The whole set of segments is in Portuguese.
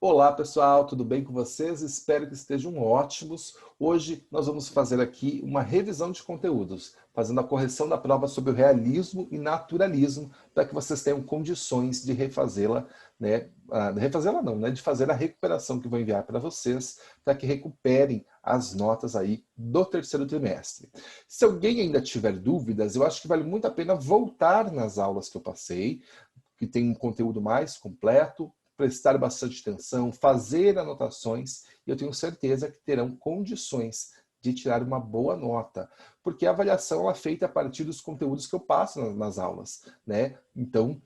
Olá pessoal, tudo bem com vocês? Espero que estejam ótimos. Hoje nós vamos fazer aqui uma revisão de conteúdos, fazendo a correção da prova sobre o realismo e naturalismo, para que vocês tenham condições de refazê-la, né? Refazê-la não, né? De fazer a recuperação que vou enviar para vocês, para que recuperem as notas aí do terceiro trimestre. Se alguém ainda tiver dúvidas, eu acho que vale muito a pena voltar nas aulas que eu passei, que tem um conteúdo mais completo, prestar bastante atenção, fazer anotações, e eu tenho certeza que terão condições de tirar uma boa nota, porque a avaliação é feita a partir dos conteúdos que eu passo nas aulas, né? Então,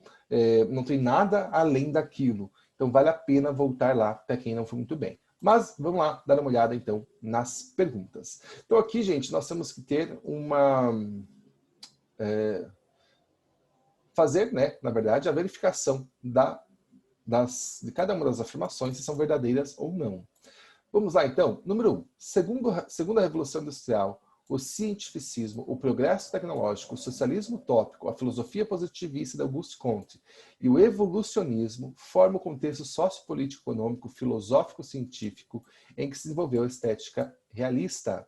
não tem nada além daquilo. Então, vale a pena voltar lá para quem não foi muito bem. Mas, vamos lá, dar uma olhada, então, nas perguntas. Então, aqui, gente, nós temos que ter uma... fazer, né, na verdade, a verificação de cada uma das afirmações se são verdadeiras ou não. Vamos lá, então. Número 1. Segundo a Revolução Industrial, o cientificismo, o progresso tecnológico, o socialismo utópico, a filosofia positivista de Auguste Comte e o evolucionismo formam o contexto sociopolítico, econômico, filosófico, científico em que se desenvolveu a estética realista.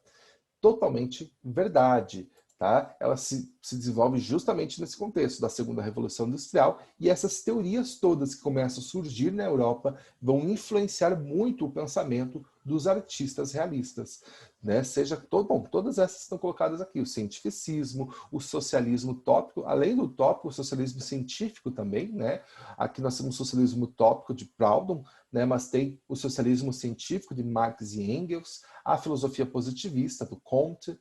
Totalmente verdade. Tá? Ela se desenvolve justamente nesse contexto da Segunda Revolução Industrial, e essas teorias todas que começam a surgir na Europa vão influenciar muito o pensamento dos artistas realistas. Né? Todas essas estão colocadas aqui, o cientificismo, o socialismo utópico, além do utópico, o socialismo científico também. Né? Aqui nós temos o socialismo utópico de Proudhon, né? Mas tem o socialismo científico de Marx e Engels, a filosofia positivista do Comte,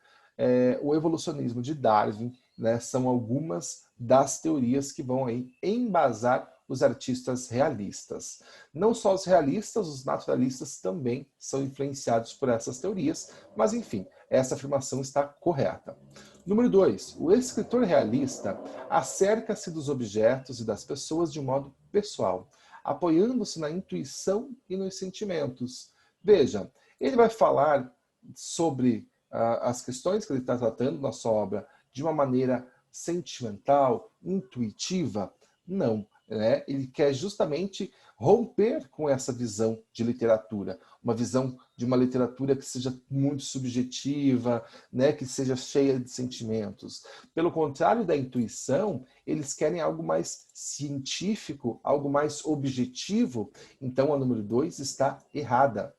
o evolucionismo de Darwin, né, são algumas das teorias que vão aí embasar os artistas realistas. Não só os realistas, os naturalistas também são influenciados por essas teorias, mas enfim, essa afirmação está correta. Número 2. O escritor realista acerca-se dos objetos e das pessoas de modo pessoal, apoiando-se na intuição e nos sentimentos. Veja, ele vai falar sobre as questões que ele está tratando na sua obra de uma maneira sentimental, intuitiva? Não. Né? Ele quer justamente romper com essa visão de literatura, uma visão de uma literatura que seja muito subjetiva, né? Que seja cheia de sentimentos. Pelo contrário da intuição, eles querem algo mais científico, algo mais objetivo. Então a número 2 está errada.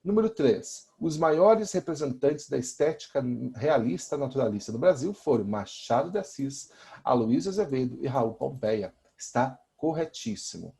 Número 3. Os maiores representantes da estética realista naturalista do Brasil foram Machado de Assis, Aloysio Azevedo e Raul Pompeia. Está corretíssimo.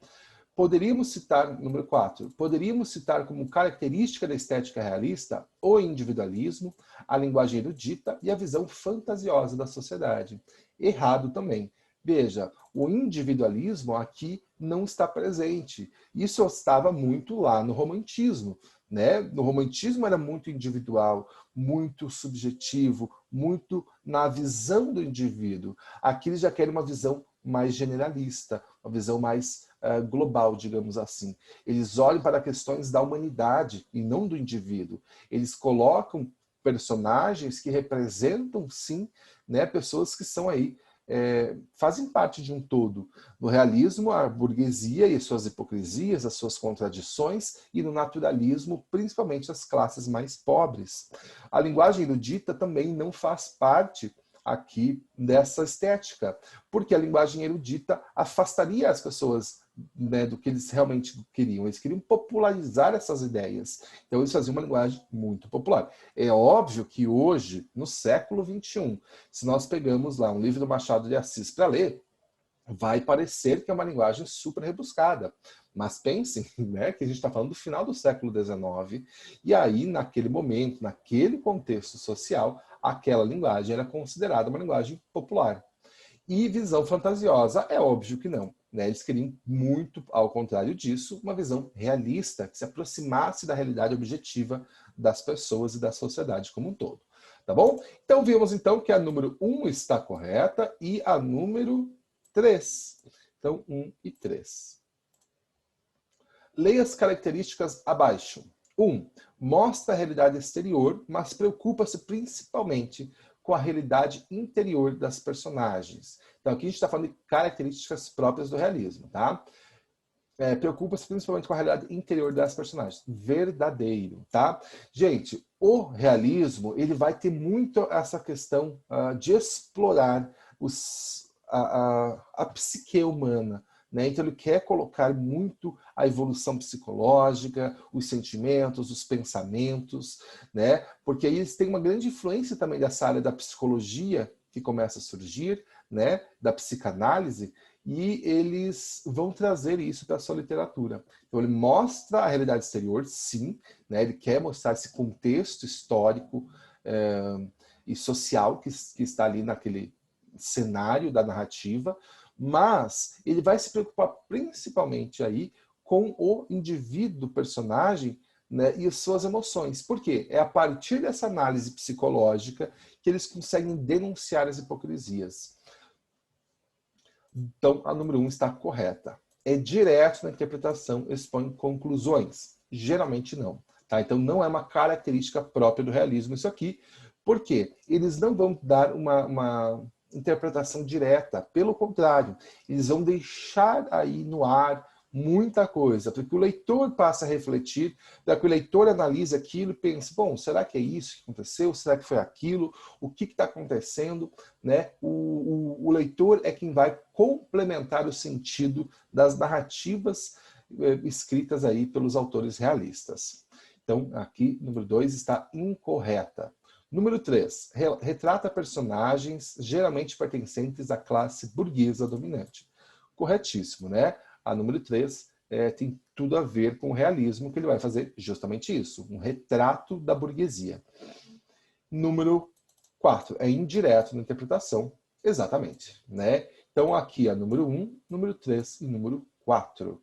Número 4, poderíamos citar como característica da estética realista o individualismo, a linguagem erudita e a visão fantasiosa da sociedade. Errado também. Veja, o individualismo aqui não está presente. Isso estava muito lá no romantismo. Né? No romantismo era muito individual, muito subjetivo, muito na visão do indivíduo. Aqui eles já querem uma visão mais generalista, uma visão mais global, digamos assim. Eles olham para questões da humanidade e não do indivíduo. Eles colocam personagens que representam, sim, né, pessoas que são aí, fazem parte de um todo. No realismo, a burguesia e suas hipocrisias, as suas contradições, e no naturalismo, principalmente as classes mais pobres. A linguagem erudita também não faz parte aqui dessa estética, porque a linguagem erudita afastaria as pessoas, né, do que eles realmente queriam. Eles queriam popularizar essas ideias. Então eles faziam uma linguagem muito popular. É óbvio que hoje, no século XXI, se nós pegamos lá um livro do Machado de Assis para ler, vai parecer que é uma linguagem super rebuscada. Mas pensem, né, que a gente está falando do final do século XIX, e aí, naquele momento, naquele contexto social, aquela linguagem era considerada uma linguagem popular. E visão fantasiosa, é óbvio que não. Né? Eles queriam muito, ao contrário disso, uma visão realista, que se aproximasse da realidade objetiva das pessoas e da sociedade como um todo. Tá bom? Então, vimos então que a número 1 está correta e a número 3. Então, 1 e 3. Leia as características abaixo. 1. Mostra a realidade exterior, mas preocupa-se principalmente com a realidade interior das personagens. Então, aqui a gente está falando de características próprias do realismo, tá? preocupa-se principalmente com a realidade interior das personagens. Verdadeiro, tá? Gente, o realismo, ele vai ter muito essa questão de explorar a psique humana, né? Então ele quer colocar muito a evolução psicológica, os sentimentos, os pensamentos, né? Porque aí eles têm uma grande influência também dessa área da psicologia que começa a surgir, né? Da psicanálise, e eles vão trazer isso para a sua literatura. Então ele mostra a realidade exterior, sim, né? Ele quer mostrar esse contexto histórico e social que está ali naquele cenário da narrativa, mas ele vai se preocupar principalmente aí com o indivíduo, personagem, né, e as suas emoções. Por quê? É a partir dessa análise psicológica que eles conseguem denunciar as hipocrisias. Então, a número 1 está correta. É direto na interpretação, expõe conclusões. Geralmente não. Tá? Então, não é uma característica própria do realismo isso aqui. Por quê? Eles não vão dar uma interpretação direta. Pelo contrário, eles vão deixar aí no ar muita coisa, porque o leitor passa a refletir, para que o leitor analise aquilo e pense, bom, será que é isso que aconteceu? Será que foi aquilo? O que está acontecendo? Né? O leitor é quem vai complementar o sentido das narrativas escritas aí pelos autores realistas. Então, aqui, número 2 está incorreta. Número 3, retrata personagens geralmente pertencentes à classe burguesa dominante. Corretíssimo, né? A número 3 tem tudo a ver com o realismo, que ele vai fazer justamente isso, um retrato da burguesia. Número 4, é indireto na interpretação, exatamente, né? Então aqui é número 1, número 3 e número 4.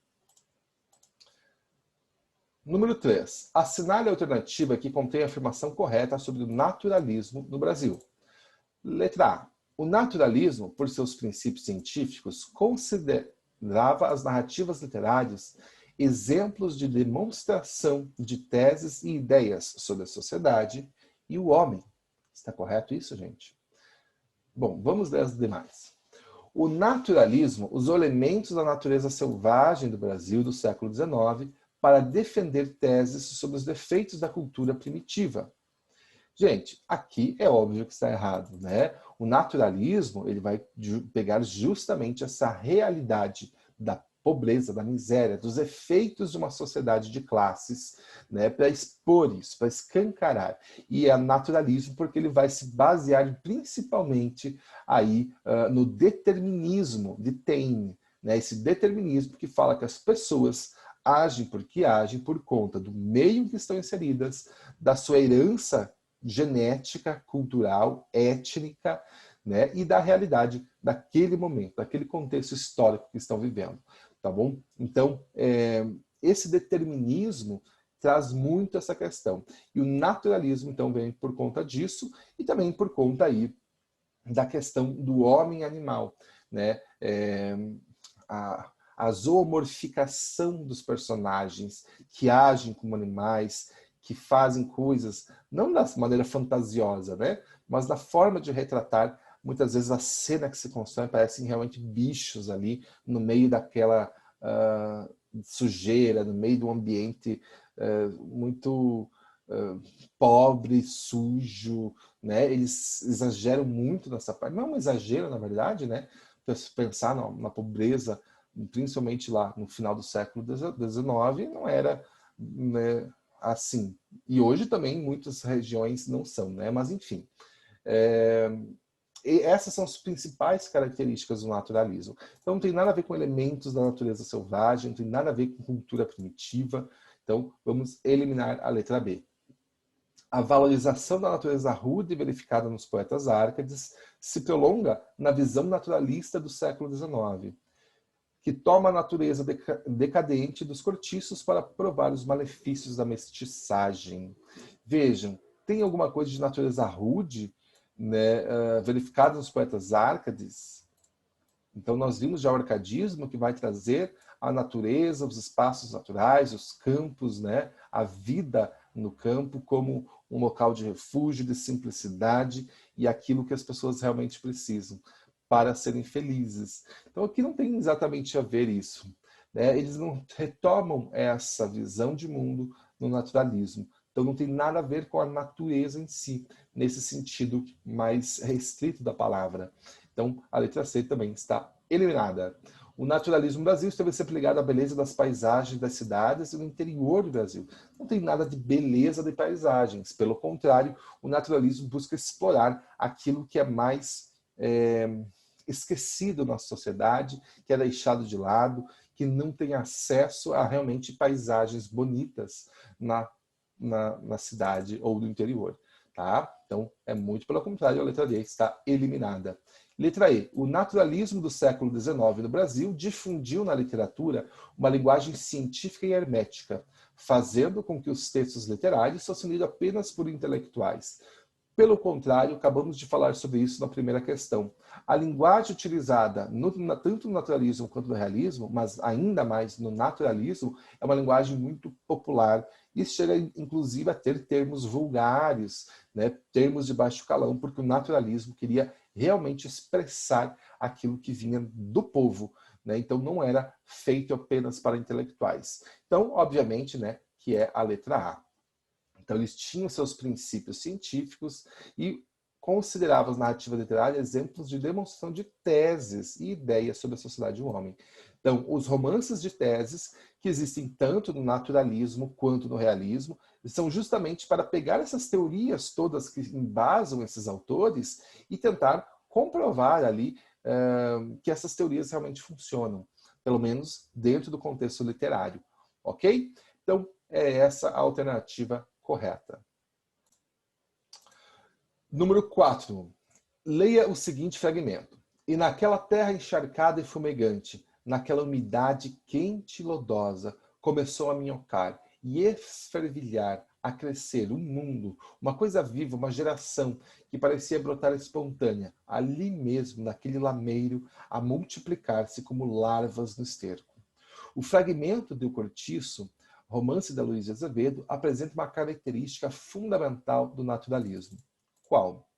Número 3. Assinale a alternativa que contém a afirmação correta sobre o naturalismo no Brasil. Letra A. O naturalismo, por seus princípios científicos, considerava as narrativas literárias exemplos de demonstração de teses e ideias sobre a sociedade e o homem. Está correto isso, gente? Bom, vamos ler as demais. O naturalismo usou elementos da natureza selvagem do Brasil do século XIX para defender teses sobre os defeitos da cultura primitiva. Gente, aqui é óbvio que está errado, né? O naturalismo, ele vai pegar justamente essa realidade da pobreza, da miséria, dos efeitos de uma sociedade de classes, né, para expor isso, para escancarar. E é naturalismo porque ele vai se basear principalmente aí no determinismo de Taine, né? Esse determinismo que fala que as pessoas agem porque agem por conta do meio em que estão inseridas, da sua herança genética, cultural, étnica, né, e da realidade daquele momento, daquele contexto histórico que estão vivendo, tá bom? Então, esse determinismo traz muito essa questão. E o naturalismo, então, vem por conta disso e também por conta aí da questão do homem-animal, né? A zoomorficação dos personagens que agem como animais, que fazem coisas, não da maneira fantasiosa, né? Mas da forma de retratar, muitas vezes a cena que se constrói parecem realmente bichos ali, no meio daquela sujeira, no meio de um ambiente muito pobre, sujo, né? Eles exageram muito nessa parte. Não é um exagero, na verdade, né? Pensar na pobreza, principalmente lá no final do século XIX, não era, né, assim. E hoje também muitas regiões não são, né? Mas enfim. E essas são as principais características do naturalismo. Então não tem nada a ver com elementos da natureza selvagem, não tem nada a ver com cultura primitiva. Então vamos eliminar a letra B. A valorização da natureza rude verificada nos poetas árcades se prolonga na visão naturalista do século XIX, que toma a natureza decadente dos cortiços para provar os malefícios da mestiçagem. Vejam, tem alguma coisa de natureza rude, né, verificada nos poetas árcades? Então nós vimos já o arcadismo, que vai trazer a natureza, os espaços naturais, os campos, né, a vida no campo como um local de refúgio, de simplicidade e aquilo que as pessoas realmente precisam para serem felizes. Então aqui não tem exatamente a ver isso. né? Eles não retomam essa visão de mundo no naturalismo. Então não tem nada a ver com a natureza em si, nesse sentido mais restrito da palavra. Então a letra C também está eliminada. O naturalismo no Brasil esteve sempre ligado à beleza das paisagens das cidades e do interior do Brasil. Não tem nada de beleza de paisagens. Pelo contrário, o naturalismo busca explorar aquilo que é mais esquecido na sociedade, que é deixado de lado, que não tem acesso a realmente paisagens bonitas na cidade ou no interior. Tá? Então, é muito pelo contrário, a letra D está eliminada. Letra E. O naturalismo do século XIX no Brasil difundiu na literatura uma linguagem científica e hermética, fazendo com que os textos literários fossem lidos apenas por intelectuais. Pelo contrário, acabamos de falar sobre isso na primeira questão. A linguagem utilizada tanto no naturalismo quanto no realismo, mas ainda mais no naturalismo, é uma linguagem muito popular e chega inclusive a ter termos vulgares, né, termos de baixo calão, porque o naturalismo queria realmente expressar aquilo que vinha do povo, né? Então não era feito apenas para intelectuais. Então, obviamente, né, que é a letra A. Então, eles tinham seus princípios científicos e consideravam as narrativas literárias exemplos de demonstração de teses e ideias sobre a sociedade e o homem. Então, os romances de teses, que existem tanto no naturalismo quanto no realismo, são justamente para pegar essas teorias todas que embasam esses autores e tentar comprovar ali que essas teorias realmente funcionam, pelo menos dentro do contexto literário. Ok? Então, é essa a alternativa correta. Número 4. Leia o seguinte fragmento. E naquela terra encharcada e fumegante, naquela umidade quente e lodosa, começou a minhocar e esfervilhar, a crescer um mundo, uma coisa viva, uma geração que parecia brotar espontânea, ali mesmo, naquele lameiro, a multiplicar-se como larvas no esterco. O fragmento do Cortiço, romance da Luísa Azevedo, apresenta uma característica fundamental do naturalismo. Qual?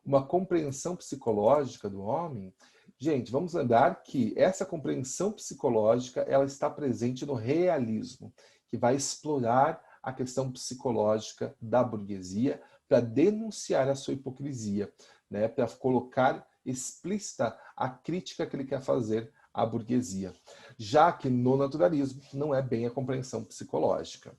Uma compreensão psicológica do homem. Gente, vamos lembrar que essa compreensão psicológica ela está presente no realismo, que vai explorar a questão psicológica da burguesia para denunciar a sua hipocrisia, né? Para colocar explícita a crítica que ele quer fazer à burguesia. Já que no naturalismo não é bem a compreensão psicológica.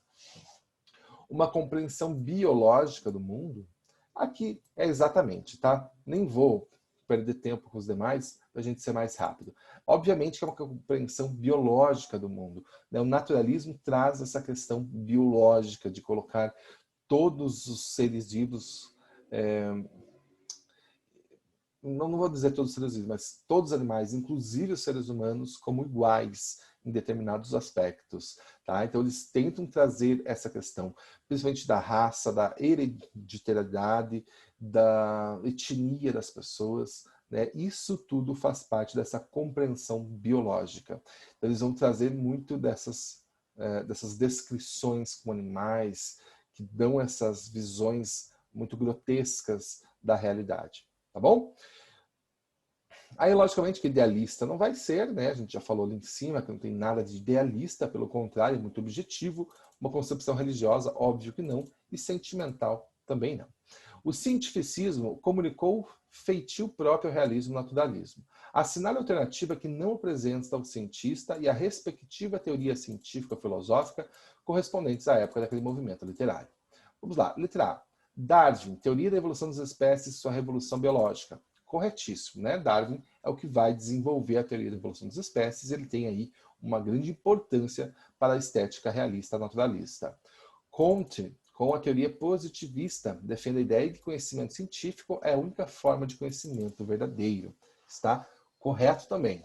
Uma compreensão biológica do mundo, aqui é exatamente, tá? Nem vou perder tempo com os demais para a gente ser mais rápido. Obviamente que é uma compreensão biológica do mundo, né? O naturalismo traz essa questão biológica de colocar todos os seres vivos, não vou dizer todos os seres vivos, mas todos os animais, inclusive os seres humanos, como iguais em determinados aspectos. Tá? Então, eles tentam trazer essa questão, principalmente da raça, da hereditariedade, da etnia das pessoas. Né? Isso tudo faz parte dessa compreensão biológica. Então, eles vão trazer muito dessas descrições com animais, que dão essas visões muito grotescas da realidade. Tá bom? Aí, logicamente, que idealista não vai ser, né? A gente já falou ali em cima que não tem nada de idealista, pelo contrário, é muito objetivo. Uma concepção religiosa, óbvio que não, e sentimental também não. O cientificismo comunicou feitio próprio ao realismo e naturalismo. Assinale a alternativa que não apresenta o cientista e a respectiva teoria científica-filosófica correspondentes à época daquele movimento literário. Vamos lá, letra A. Darwin, teoria da evolução das espécies e sua revolução biológica. Corretíssimo, né? Darwin é o que vai desenvolver a teoria da evolução das espécies, ele tem aí uma grande importância para a estética realista naturalista. Comte, com a teoria positivista, defende a ideia de que conhecimento científico é a única forma de conhecimento verdadeiro. Está correto também.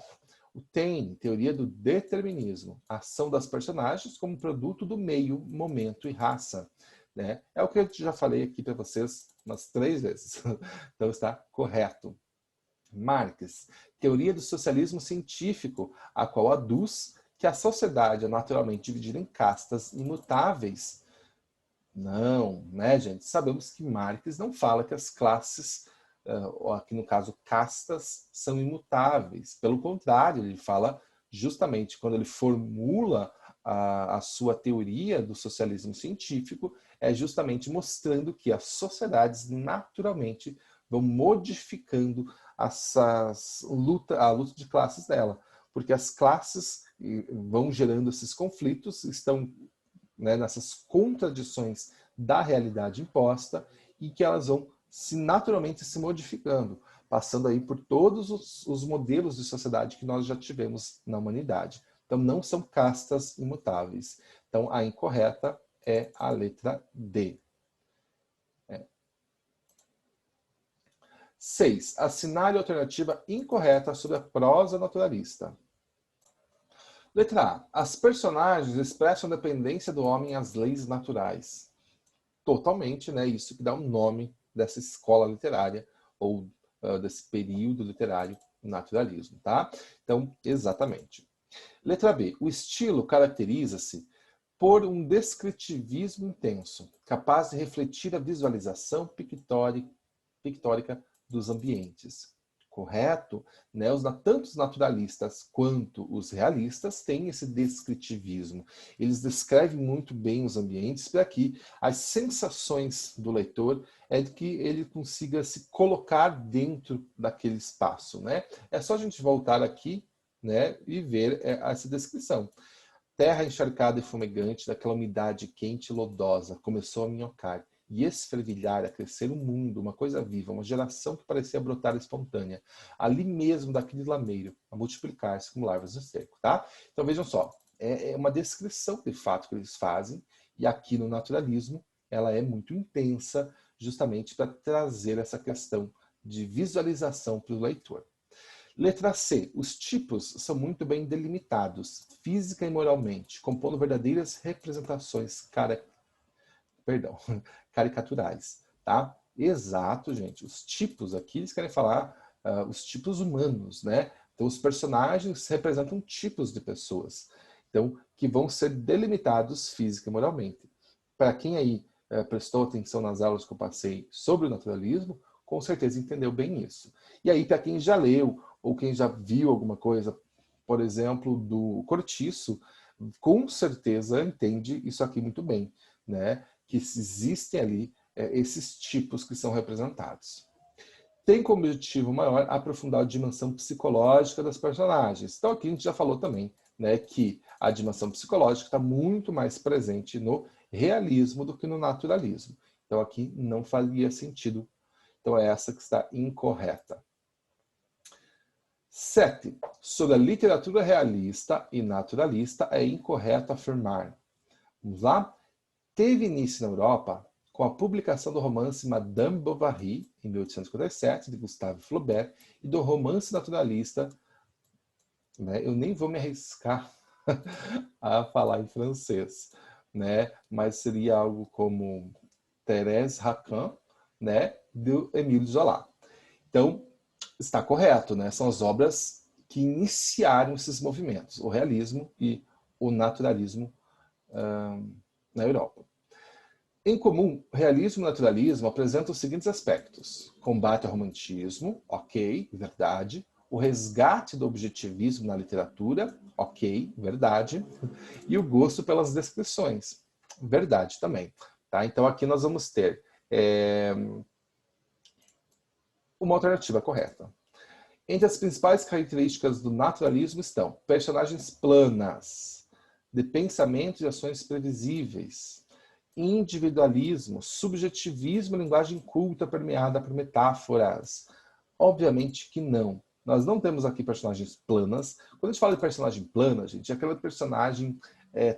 O Taine, teoria do determinismo, ação das personagens como produto do meio, momento e raça. Né? É o que eu já falei aqui para vocês umas 3 vezes. Então está correto. Marx, teoria do socialismo científico, a qual aduz que a sociedade é naturalmente dividida em castas imutáveis. Não, né, gente? Sabemos que Marx não fala que as classes, aqui no caso castas, são imutáveis. Pelo contrário, ele fala justamente quando ele formula a sua teoria do socialismo científico, é justamente mostrando que as sociedades naturalmente vão modificando a luta de classes dela, porque as classes vão gerando esses conflitos, estão, né, nessas contradições da realidade imposta e que elas vão naturalmente se modificando, passando aí por todos os modelos de sociedade que nós já tivemos na humanidade. Então, não são castas imutáveis. Então, a incorreta é a letra D. 6. Assinale a alternativa incorreta sobre a prosa naturalista. Letra A. As personagens expressam dependência do homem às leis naturais. Totalmente, né? Isso que dá um nome dessa escola literária ou desse período literário naturalismo, tá? Então, exatamente. Letra B. O estilo caracteriza-se por um descritivismo intenso, capaz de refletir a visualização pictórica dos ambientes. Correto? Né? Tanto os naturalistas quanto os realistas têm esse descritivismo. Eles descrevem muito bem os ambientes para que as sensações do leitor é de que ele consiga se colocar dentro daquele espaço. Né? É só a gente voltar aqui, né, e ver essa descrição. Terra encharcada e fumegante, daquela umidade quente e lodosa, começou a minhocar e esfervilhar, a crescer um mundo, uma coisa viva, uma geração que parecia brotar espontânea, ali mesmo daquele lameiro, a multiplicar-se como larvas de esterco, tá? Então vejam só, é uma descrição de fato que eles fazem, e aqui no naturalismo ela é muito intensa, justamente para trazer essa questão de visualização para o leitor. Letra C. Os tipos são muito bem delimitados, física e moralmente, compondo verdadeiras representações caricaturais. Tá? Exato, gente. Os tipos aqui, eles querem falar os tipos humanos, né? Então, os personagens representam tipos de pessoas, então, que vão ser delimitados física e moralmente. Para quem aí prestou atenção nas aulas que eu passei sobre o naturalismo, com certeza entendeu bem isso. E aí, para quem já leu ou quem já viu alguma coisa, por exemplo, do Cortiço, com certeza entende isso aqui muito bem, né? Que existem ali esses tipos que são representados. Tem como objetivo maior aprofundar a dimensão psicológica das personagens. Então aqui a gente já falou também, né, que a dimensão psicológica está muito mais presente no realismo do que no naturalismo. Então aqui não faria sentido. Então é essa que está incorreta. 7. Sobre a literatura realista e naturalista, é incorreto afirmar. Vamos lá? Teve início na Europa com a publicação do romance Madame Bovary, em 1857, de Gustave Flaubert, e do romance naturalista, né? Eu nem vou me arriscar a falar em francês, né? Mas seria algo como Thérèse Raquin, né? Do Émile Zola. Então, está correto, né? São as obras que iniciaram esses movimentos, o realismo e o naturalismo na Europa. Em comum, realismo e naturalismo apresentam os seguintes aspectos: combate ao romantismo, ok, verdade; o resgate do objetivismo na literatura, ok, verdade; e o gosto pelas descrições, verdade também. Tá? Então aqui nós vamos ter uma alternativa correta. Entre as principais características do naturalismo estão personagens planas, de pensamentos e ações previsíveis, individualismo, subjetivismo, linguagem culta permeada por metáforas. Obviamente que não. Nós não temos aqui personagens planas. Quando a gente fala de personagem plana, gente, é aquele personagem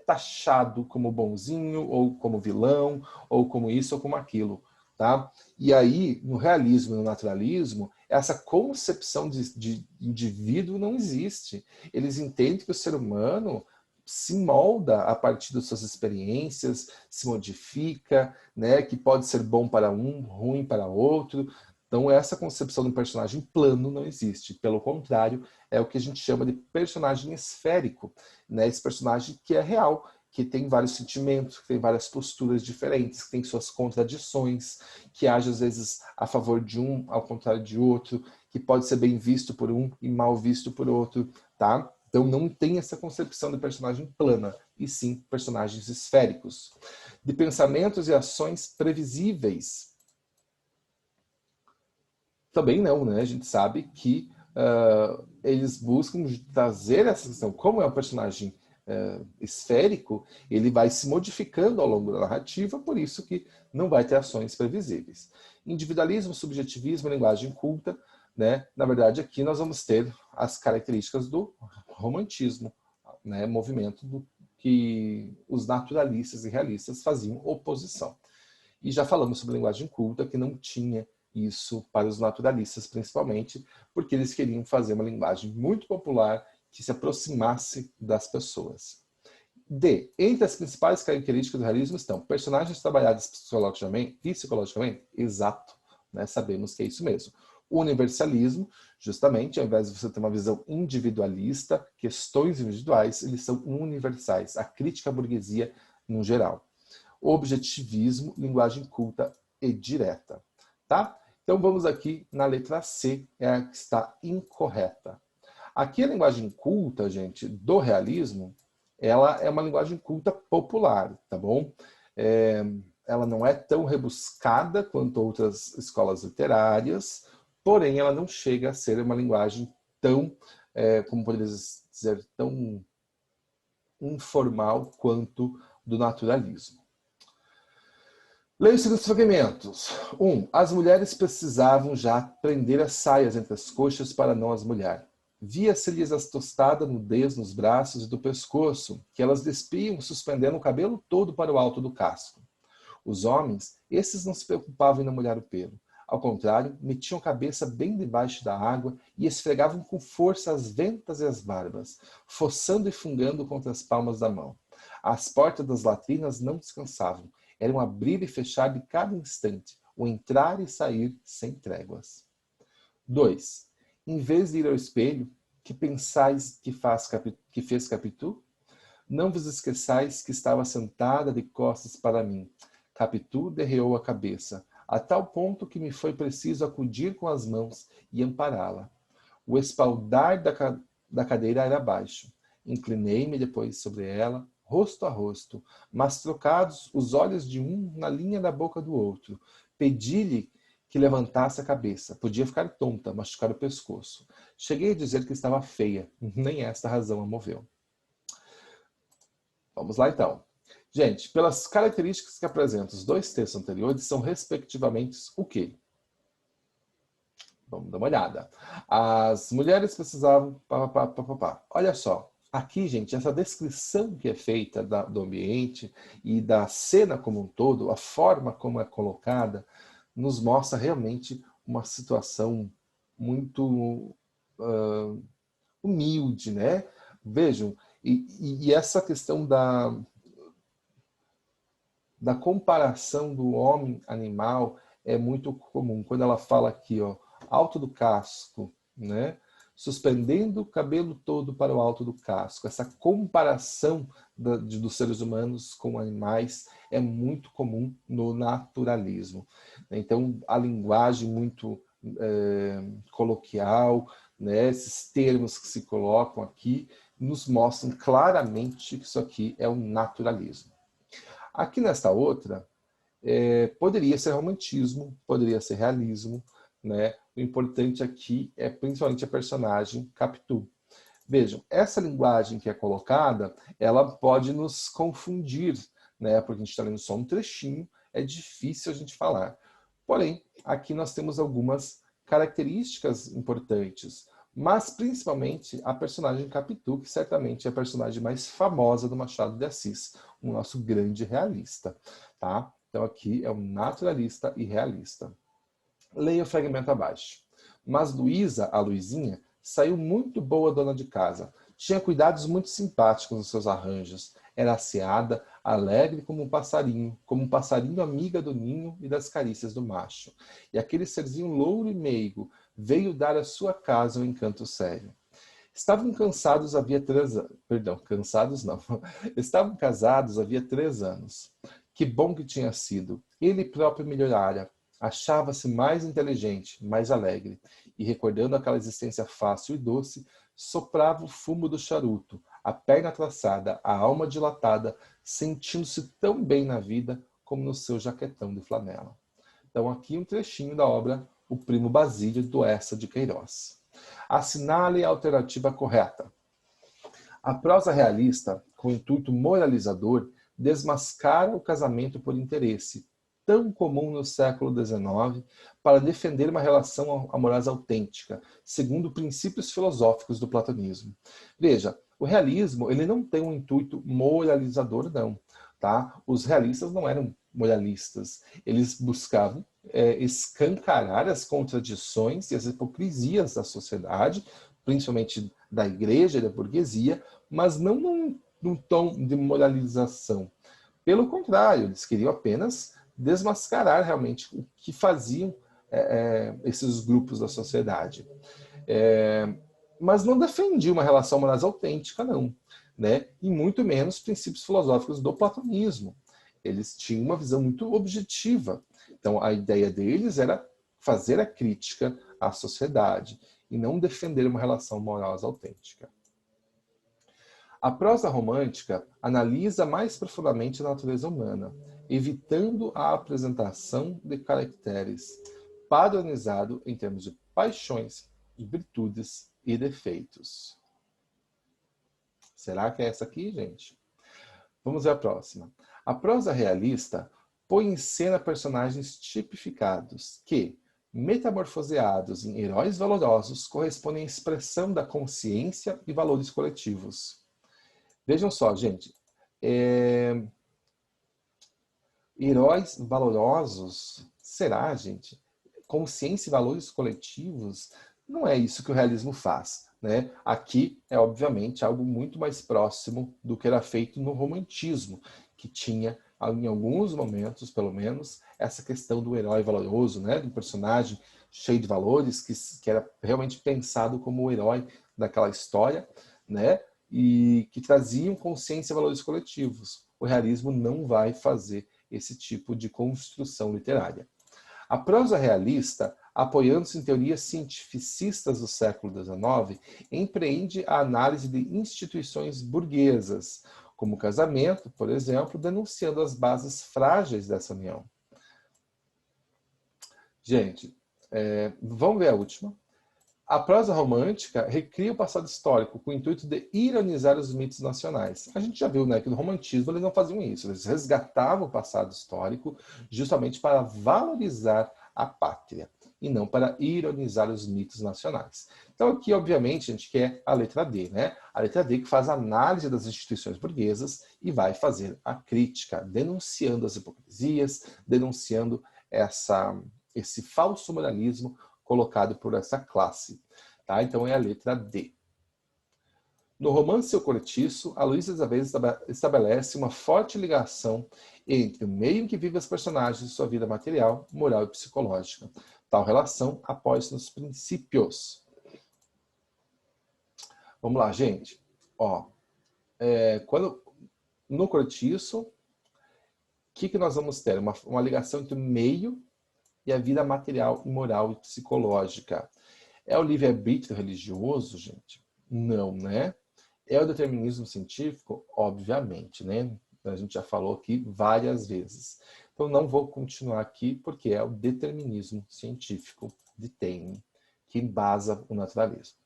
taxado como bonzinho, ou como vilão, ou como isso, ou como aquilo. Tá? E aí, no realismo e no naturalismo, essa concepção de indivíduo não existe. Eles entendem que o ser humano se molda a partir das suas experiências, se modifica, né, que pode ser bom para um, ruim para outro. Então, essa concepção de um personagem plano não existe. Pelo contrário, é o que a gente chama de personagem esférico, né? Esse personagem que é real, que tem vários sentimentos, que tem várias posturas diferentes, que tem suas contradições, que age às vezes a favor de um, ao contrário de outro, que pode ser bem visto por um e mal visto por outro, tá? Então não tem essa concepção de personagem plana, e sim personagens esféricos. De pensamentos e ações previsíveis. Também não, né? A gente sabe que eles buscam trazer essa questão. Como é um personagem esférico, ele vai se modificando ao longo da narrativa, por isso que não vai ter ações previsíveis. Individualismo, subjetivismo, linguagem culta, né? Na verdade, aqui nós vamos ter as características do romantismo, né? Movimento que os naturalistas e realistas faziam oposição. E já falamos sobre linguagem culta, que não tinha isso para os naturalistas, principalmente, porque eles queriam fazer uma linguagem muito popular que se aproximasse das pessoas. D. Entre as principais características do realismo estão personagens trabalhados psicologicamente, exato, né? Sabemos que é isso mesmo. O universalismo, justamente, ao invés de você ter uma visão individualista, questões individuais, eles são universais. A crítica à burguesia no geral. Objetivismo, linguagem culta e direta. Tá? Então vamos aqui na letra C, é a que está incorreta. Aqui a linguagem culta, gente, do realismo, ela é uma linguagem culta popular, tá bom? Ela não é tão rebuscada quanto outras escolas literárias, porém ela não chega a ser uma linguagem tão, como poderia dizer, tão informal quanto do naturalismo. Leia os seguintes fragmentos. 1. As mulheres precisavam já prender as saias entre as coxas para não as molhar. Via-se-lhes a tostada nudez nos braços e do pescoço, que elas despiam, suspendendo o cabelo todo para o alto do casco. Os homens, esses não se preocupavam em não molhar o pelo. Ao contrário, metiam a cabeça bem debaixo da água e esfregavam com força as ventas e as barbas, fossando e fungando contra as palmas da mão. As portas das latrinas não descansavam. Era um abrir e fechar de cada instante, o entrar e sair sem tréguas. 2. Em vez de ir ao espelho, que pensais que fez Capitu? Não vos esqueçais que estava sentada de costas para mim. Capitu derreou a cabeça, a tal ponto que me foi preciso acudir com as mãos e ampará-la. O espaldar da cadeira era baixo. Inclinei-me depois sobre ela, rosto a rosto, mas trocados os olhos de um na linha da boca do outro. Pedi-lhe que levantasse a cabeça. Podia ficar tonta, machucar o pescoço. Cheguei a dizer que estava feia. Nem esta razão a moveu. Vamos lá, então. Gente, pelas características que apresentam os dois textos anteriores, são respectivamente o quê? Vamos dar uma olhada. As mulheres precisavam... Olha só. Aqui, gente, essa descrição que é feita do ambiente e da cena como um todo, a forma como é colocada, nos mostra realmente uma situação muito humilde, né? Vejam, e essa questão da comparação do homem-animal é muito comum. Quando ela fala aqui, ó, alto do casco, né? Suspendendo o cabelo todo para o alto do casco. Essa comparação dos seres humanos com animais é muito comum no naturalismo. Então, a linguagem muito coloquial, né, esses termos que se colocam aqui, nos mostram claramente que isso aqui é um naturalismo. Aqui nesta outra, poderia ser romantismo, poderia ser realismo, né? O importante aqui é principalmente a personagem Capitu. Vejam, essa linguagem que é colocada, ela pode nos confundir, né? Porque a gente está lendo só um trechinho, é difícil a gente falar. Porém, aqui nós temos algumas características importantes, mas principalmente a personagem Capitu, que certamente é a personagem mais famosa do Machado de Assis, o nosso grande realista, tá? Então aqui é um naturalista e realista. Leia o fragmento abaixo. Mas Luísa, a Luizinha, saiu muito boa dona de casa. Tinha cuidados muito simpáticos nos seus arranjos. Era asseada, alegre como um passarinho amiga do ninho e das carícias do macho. E aquele serzinho louro e meigo veio dar à sua casa um encanto sério. Estavam cansados havia 3 anos. Perdão, cansados não. Estavam casados havia 3 anos. Que bom que tinha sido. Ele próprio melhorara. Achava-se mais inteligente, mais alegre. E recordando aquela existência fácil e doce, soprava o fumo do charuto, a perna traçada, a alma dilatada, sentindo-se tão bem na vida como no seu jaquetão de flanela. Então aqui um trechinho da obra O Primo Basílio, do Eça de Queiroz. Assinale a alternativa correta. A prosa realista, com intuito moralizador, desmascara o casamento por interesse, tão comum no século XIX, para defender uma relação amorosa autêntica, segundo princípios filosóficos do platonismo. Veja, o realismo ele não tem um intuito moralizador, não. Tá? Os realistas não eram moralistas, eles buscavam escancarar as contradições e as hipocrisias da sociedade, principalmente da igreja e da burguesia, mas não num tom de moralização. Pelo contrário, eles queriam apenas desmascarar realmente o que faziam esses grupos da sociedade. Mas não defendiam uma relação amorosa autêntica, não. Né? E muito menos princípios filosóficos do platonismo. Eles tinham uma visão muito objetiva. Então, a ideia deles era fazer a crítica à sociedade e não defender uma relação amorosa autêntica. A prosa romântica analisa mais profundamente a natureza humana, evitando a apresentação de caracteres padronizados em termos de paixões, virtudes e defeitos. Será que é essa aqui, gente? Vamos ver a próxima. A prosa realista põe em cena personagens tipificados que, metamorfoseados em heróis valorosos, correspondem à expressão da consciência e valores coletivos. Vejam só, gente. Heróis valorosos, será, gente? Consciência e valores coletivos? Não é isso que o realismo faz. Né? Aqui é, obviamente, algo muito mais próximo do que era feito no romantismo, que tinha, em alguns momentos, pelo menos, essa questão do herói valoroso, né? Do personagem cheio de valores, que era realmente pensado como o herói daquela história, né? E que traziam consciência e valores coletivos. O realismo não vai fazer esse tipo de construção literária. A prosa realista, apoiando-se em teorias cientificistas do século XIX, empreende a análise de instituições burguesas, como o casamento, por exemplo, denunciando as bases frágeis dessa união. Gente, vamos ver a última. A prosa romântica recria o passado histórico com o intuito de ironizar os mitos nacionais. A gente já viu, né, que no romantismo eles não faziam isso, eles resgatavam o passado histórico justamente para valorizar a pátria e não para ironizar os mitos nacionais. Então aqui, obviamente, a gente quer a letra D, né? A letra D que faz a análise das instituições burguesas e vai fazer a crítica, denunciando as hipocrisias, denunciando esse falso moralismo colocado por essa classe. Tá? Então é a letra D. No romance O Cortiço, a Luísa Isabel estabelece uma forte ligação entre o meio em que vivem os personagens e sua vida material, moral e psicológica. Tal relação apoia-se nos princípios. Vamos lá, gente. Ó, no Cortiço, o que nós vamos ter? Uma ligação entre o meio e a vida material, moral e psicológica. É o livre-arbítrio religioso, gente? Não, né? É o determinismo científico? Obviamente, né? A gente já falou aqui várias vezes. Então, não vou continuar aqui, porque é o determinismo científico de Taine, que embasa o naturalismo.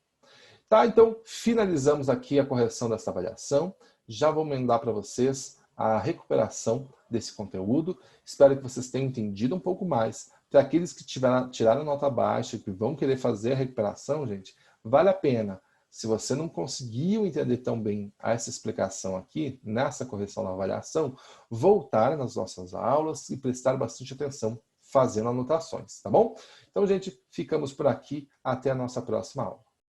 Tá, então, finalizamos aqui a correção dessa avaliação. Já vou mandar para vocês a recuperação desse conteúdo. Espero que vocês tenham entendido um pouco mais. Para aqueles que tiraram nota baixa, que vão querer fazer a recuperação, gente, vale a pena. Se você não conseguiu entender tão bem essa explicação aqui, nessa correção da avaliação, voltar nas nossas aulas e prestar bastante atenção fazendo anotações, tá bom? Então, gente, ficamos por aqui. Até a nossa próxima aula.